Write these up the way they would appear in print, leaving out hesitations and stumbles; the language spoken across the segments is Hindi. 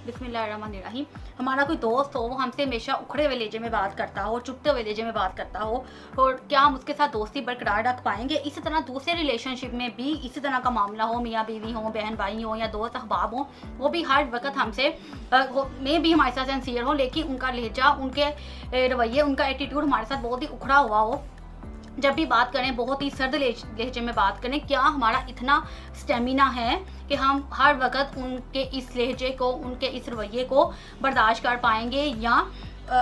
बिस्मिल्लाहिर्रहमानिर्रहीम। हमारा कोई दोस्त हो, वो हमसे हमेशा उखड़े हुए लहजे में बात करता हो, चुपते हुए लहजे में बात करता हो, और क्या हम उसके साथ दोस्ती बरकरार रख पाएंगे? इसी तरह दूसरे रिलेशनशिप में भी इसी तरह का मामला हो, मियाँ बीवी हो, बहन भाई हो, या दोस्त अहबाब हो, वो भी हर वक्त हमसे में भी हमारे साथ सिंसियर हो, लेकिन उनका लहजा, उनके रवैये, उनका एटीट्यूड हमारे साथ बहुत ही उखड़ा हुआ हो। जब भी बात करें बहुत ही सर्द लहजे में बात करें, क्या हमारा इतना स्टेमिना है कि हम हर वक्त उनके इस लहजे को, उनके इस रवैये को बर्दाश्त कर पाएंगे, या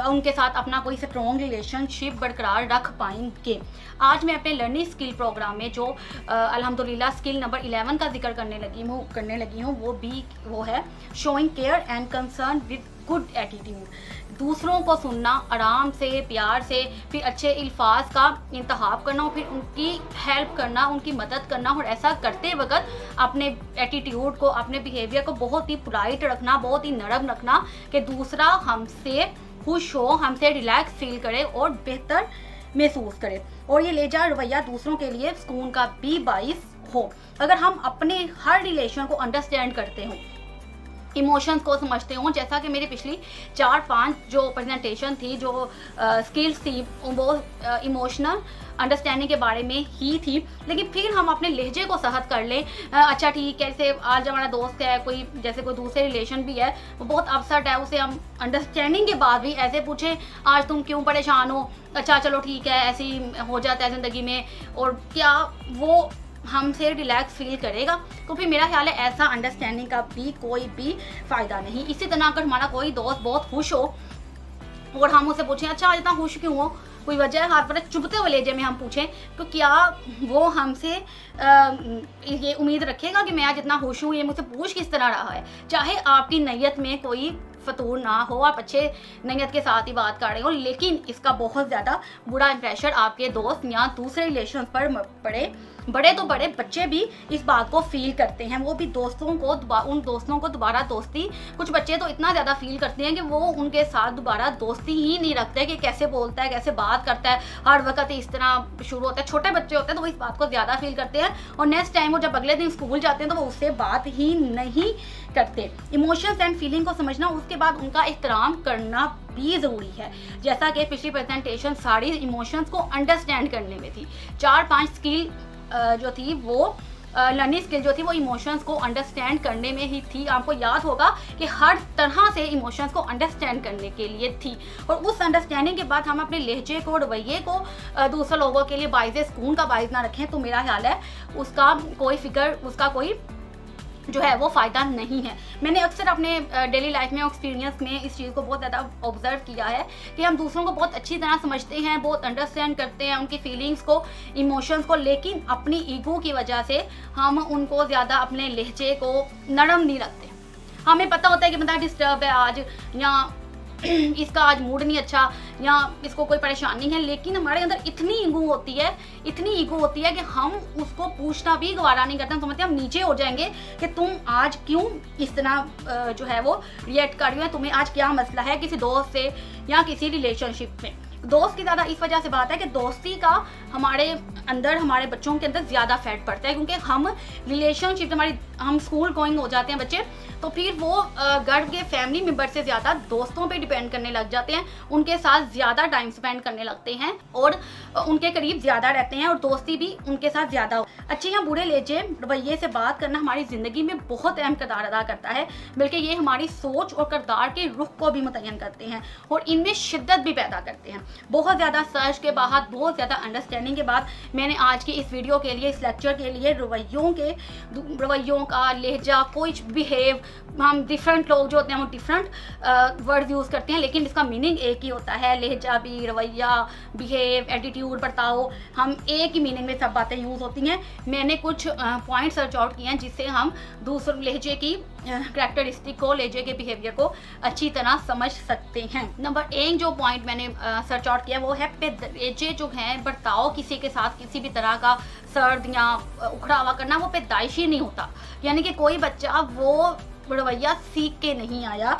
उनके साथ अपना कोई स्ट्रॉन्ग रिलेशनशिप बरकरार रख पाएंगे? आज मैं अपने लर्निंग स्किल प्रोग्राम में जो अल्हम्दुलिल्लाह स्किल नंबर 11 का जिक्र करने लगी हूँ वो है showing care and concern with good attitude. दूसरों को सुनना, आराम से, प्यार से, फिर अच्छे अल्फाज का इंतखाब करना, और फिर उनकी हेल्प करना, उनकी मदद करना, और ऐसा करते वक्त अपने एटीट्यूड को, अपने बिहेवियर को बहुत ही पोलाइट रखना, बहुत ही नरम रखना, कि दूसरा हमसे खुश हो, हमसे रिलैक्स फील करे और बेहतर महसूस करे, और ये लहजा रवैया दूसरों के लिए सुकून का भी बाइस हो। अगर हम अपने हर रिलेशन को अंडरस्टैंड करते हों, इमोशंस को समझते हों, जैसा कि मेरी पिछली 4-5 जो प्रेजेंटेशन थी, जो स्किल्स थी, वो इमोशनल अंडरस्टैंडिंग के बारे में ही थी, लेकिन फिर हम अपने लहजे को सहत कर लें। अच्छा ठीक है, जैसे आज हमारा दोस्त है, कोई जैसे कोई दूसरे रिलेशन भी है, वो बहुत अपसेट है, उसे हम अंडरस्टैंडिंग के बाद भी ऐसे पूछें, आज तुम क्यों परेशान हो? अच्छा चलो ठीक है, ऐसे ही हो जाता है ज़िंदगी में, और क्या वो हमसे रिलैक्स फील करेगा? तो फिर मेरा ख्याल है ऐसा अंडरस्टैंडिंग का भी कोई भी फ़ायदा नहीं। इसी तरह अगर हमारा कोई दोस्त बहुत खुश हो और हम उसे पूछें, अच्छा आज इतना खुश क्यों हो, कोई वजह है? हाथ पर चुभते हुए लहजे में हम पूछें, तो क्या वो हमसे ये उम्मीद रखेगा कि मैं आज इतना खुश हूँ? ये मुझसे पूछ किस तरह रहा है? चाहे आपकी नीयत में कोई फतूर ना हो, आप अच्छे नीयत के साथ ही बात कर रहे हो, लेकिन इसका बहुत ज़्यादा बुरा इंप्रेशन आपके दोस्त या दूसरे रिलेशन पर पड़े। बड़े तो बड़े बच्चे भी इस बात को फील करते हैं, वो भी उन दोस्तों को दोबारा दोस्ती, कुछ बच्चे तो इतना ज़्यादा फील करते हैं कि वो उनके साथ दोबारा दोस्ती ही नहीं रखते, कि कैसे बोलता है, कैसे बात करता है, हर वक्त इस तरह शुरू होता है। छोटे बच्चे होते हैं तो वो इस बात को ज़्यादा फील करते हैं, और नेक्स्ट टाइम वो जब अगले दिन स्कूल जाते हैं तो वो उससे बात ही नहीं करते। इमोशंस एंड फीलिंग को समझना, उसके बाद उनका एहतराम करना भी ज़रूरी है। जैसा कि पिछली प्रेजेंटेशन सारी इमोशंस को अंडरस्टैंड करने में थी, 4-5 स्किल जो थी वो लर्निंग स्किल जो थी वो इमोशंस को अंडरस्टैंड करने में ही थी। आपको याद होगा कि हर तरह से इमोशंस को अंडरस्टैंड करने के लिए थी, और उस अंडरस्टैंडिंग के बाद हम अपने लहजे को, रवैये को दूसरे लोगों के लिए बाइज़ सुकून का बाइज़ ना रखें, तो मेरा ख्याल है उसका कोई जो है वो फ़ायदा नहीं है। मैंने अक्सर अपने डेली लाइफ में, एक्सपीरियंस में इस चीज़ को बहुत ज़्यादा ऑब्जर्व किया है कि हम दूसरों को बहुत अच्छी तरह समझते हैं, बहुत अंडरस्टैंड करते हैं उनकी फीलिंग्स को, इमोशंस को, लेकिन अपनी ईगो की वजह से हम उनको ज़्यादा, अपने लहजे को नरम नहीं रखते। हमें पता होता है कि बंदा डिस्टर्ब है आज, या इसका आज मूड नहीं अच्छा, या इसको कोई परेशानी है, लेकिन हमारे अंदर इतनी ईगो होती है कि हम उसको पूछना भी गवारा नहीं करते। हम समझते हैं हम नीचे हो जाएंगे कि तुम आज क्यों इस तरह जो है वो रिएक्ट कर रही हो, तुम्हें आज क्या मसला है किसी दोस्त से या किसी रिलेशनशिप में। दोस्त की ज़्यादा इस वजह से बात है कि दोस्ती का हमारे अंदर, हमारे बच्चों के अंदर ज़्यादा फैट पड़ता है, क्योंकि हम रिलेशनशिप, हम स्कूल गोइंग हो जाते हैं बच्चे, तो फिर वो घर के फैमिली मेम्बर से ज़्यादा दोस्तों पे डिपेंड करने लग जाते हैं, उनके साथ ज़्यादा टाइम स्पेंड करने लगते हैं, और उनके करीब ज़्यादा रहते हैं, और दोस्ती भी उनके साथ ज़्यादा हो। अच्छे या बुरे लहजे, रवैये से बात करना हमारी ज़िंदगी में बहुत अहम किरदार अदा करता है, बल्कि ये हमारी सोच और किरदार के रुख को भी मुतय्यन करते हैं, और इनमें शिद्दत भी पैदा करते हैं। बहुत ज़्यादा सर्च के बाद, बहुत ज़्यादा अंडरस्टैंडिंग के बाद मैंने आज की इस वीडियो के लिए, इस लेक्चर के लिए रवैयों का लहजा, कुछ बिहेव, हम डिफरेंट लोग जो होते हैं वो डिफरेंट वर्ड यूज़ करते हैं, लेकिन इसका मीनिंग एक ही होता है। लहजा भी, रवैया, बिहेव, एटीट्यूड, बर्ताव, हम एक ही मीनिंग में सब बातें यूज़ होती हैं। मैंने कुछ पॉइंट सर्च आउट किए हैं जिससे हम दूसरे लहजे की करैक्टरिस्टिक को, लहजे के बिहेवियर को अच्छी तरह समझ सकते हैं। नंबर 1 जो पॉइंट मैंने सर्च आउट किया वो है लहजे जो हैं, बर्ताव किसी के साथ किसी भी तरह का सर्द या उखड़ा हुआ करना, वो पैदाइशी नहीं होता। यानी कि कोई बच्चा वो रवैया सीख के नहीं आया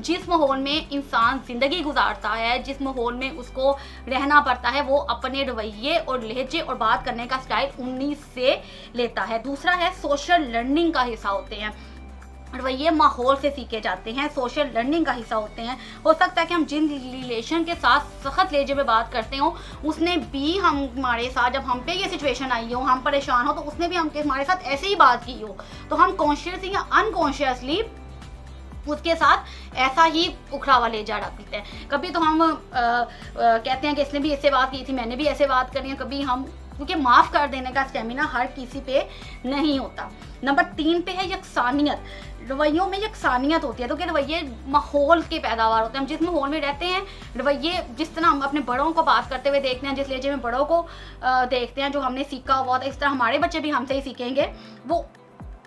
जिस माहौल में इंसान ज़िंदगी गुजारता है, जिस माहौल में उसको रहना पड़ता है, वो अपने रवैये और लहजे और बात करने का स्टाइल उन्हीं से लेता है। दूसरा है सोशल लर्निंग का हिस्सा होते हैं, रवैये माहौल से सीखे जाते हैं, सोशल लर्निंग का हिस्सा होते हैं। हो सकता है कि हम जिन रिलेशन के साथ सख्त लहजे में बात करते हो उसने भी हमारे साथ, जब हम पे ये सिचुएशन आई हो, हम परेशान हो, तो उसने भी हमारे साथ ऐसे ही बात की हो, तो हम कॉन्शियसली या अनकॉन्शियसली उसके साथ ऐसा ही उखड़ा हुआ लहजा रखते हैं। कभी तो हम कहते हैं कि इसने भी ऐसे बात की थी, मैंने भी ऐसे बात करी है। कभी हम, क्योंकि माफ़ कर देने का स्टेमिना हर किसी पे नहीं होता। नंबर 3 पे है यकसानियत। रवैयों में यकसानियत होती है, तो कि रवैये माहौल के पैदावार होते हैं। हम जिस माहौल में रहते हैं, रवैये जिस तरह हम अपने बड़ों को बात करते हुए देखते हैं, जिस लहजे में बड़ों को देखते हैं, जो हमने सीखा हुआ था, इस तरह हमारे बच्चे भी हमसे ही सीखेंगे। वो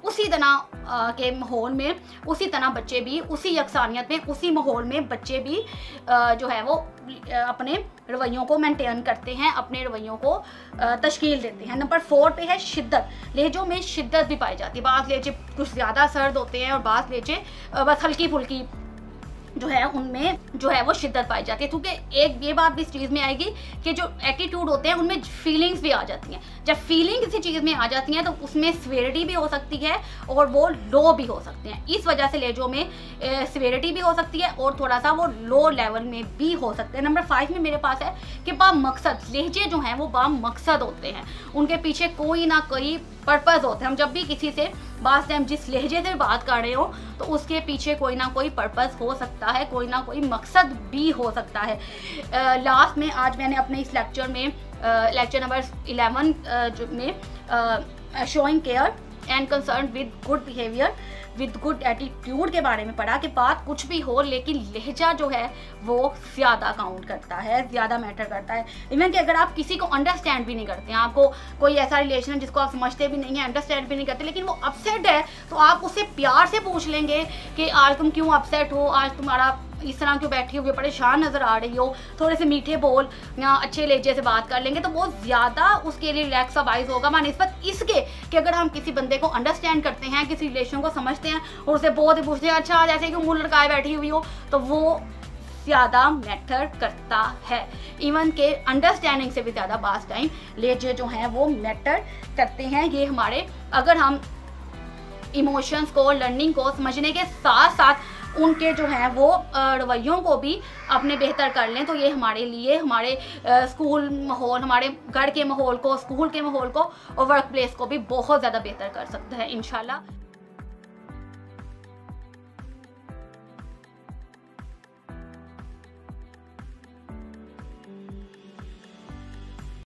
उसी तरह के माहौल में, उसी तरह बच्चे भी, उसी यकसानियत में, उसी माहौल में बच्चे भी जो है वो अपने रवैयों को मेंटेन करते हैं, अपने रवैयों को तश्कील देते हैं। नंबर 4 पे है शिद्दत। लहजों में शिद्दत भी पाई जाती है। बाज़ लहजे कुछ ज़्यादा सर्द होते हैं और बाज़ लहजे बस हल्की फुल्की जो है उनमें जो है वो शिद्दत पाई जाती है। क्योंकि एक ये बात भी इस चीज़ में आएगी कि जो एटीट्यूड होते हैं उनमें फीलिंग्स भी आ जाती हैं। जब फीलिंग किसी चीज़ में आ जाती हैं तो उसमें सिवियरिटी भी हो सकती है और वो लो भी हो सकते हैं। इस वजह से लहजों में सिवियरिटी भी हो सकती है और थोड़ा सा वो लो लेवल में भी हो सकते हैं। नंबर 5 में मेरे पास है कि बामकसद। लहजे जो हैं वो बामकसद होते हैं, उनके पीछे कोई ना कोई पर्पज़ होता है। हम जब भी किसी से बात टाइम जिस लहजे से बात कर रहे हो तो उसके पीछे कोई ना कोई पर्पज़ हो सकता है, कोई ना कोई मकसद भी हो सकता है। लास्ट में आज मैंने अपने इस लेक्चर में लेक्चर नंबर 11 में showing care and concern with good behaviour with good attitude के बारे में पढ़ा कि बात कुछ भी हो लेकिन लहजा जो है वो ज़्यादा काउंट करता है, ज़्यादा मैटर करता है। इवन कि अगर आप किसी को अंडरस्टैंड भी नहीं करते हैं, आपको कोई ऐसा रिलेशन है जिसको आप समझते भी नहीं है, अंडरस्टैंड भी नहीं करते, लेकिन वो अपसेट है, तो आप उससे प्यार से पूछ लेंगे कि आज तुम क्यों अपसेट हो, आज तुम्हारा इस तरह क्यों बैठी हुई, परेशान नज़र आ रही हो, थोड़े से मीठे बोल या अच्छे लहजे से बात कर लेंगे तो वो ज़्यादा उसके लिए रिलैक्स वाइज होगा मानिस्बत इसके कि अगर हम किसी बंदे को अंडरस्टैंड करते हैं, किसी रिलेशन को समझते हैं और उसे बहुत ही पूछते हैं अच्छा जैसे कि मुँह लटकाए बैठी हुई हो, तो वो ज़्यादा मैटर करता है। इवन के अंडरस्टैंडिंग से भी ज़्यादा बात टाइम लहजे जो हैं वो मैटर करते हैं। ये हमारे, अगर हम इमोशंस को, लर्निंग को समझने के साथ साथ उनके जो हैं वो रवैयों को भी अपने बेहतर कर लें तो ये हमारे लिए, हमारे स्कूल माहौल, हमारे घर के माहौल को, स्कूल के माहौल को और वर्क प्लेस को भी बहुत ज़्यादा बेहतर कर सकता है इंशाल्लाह।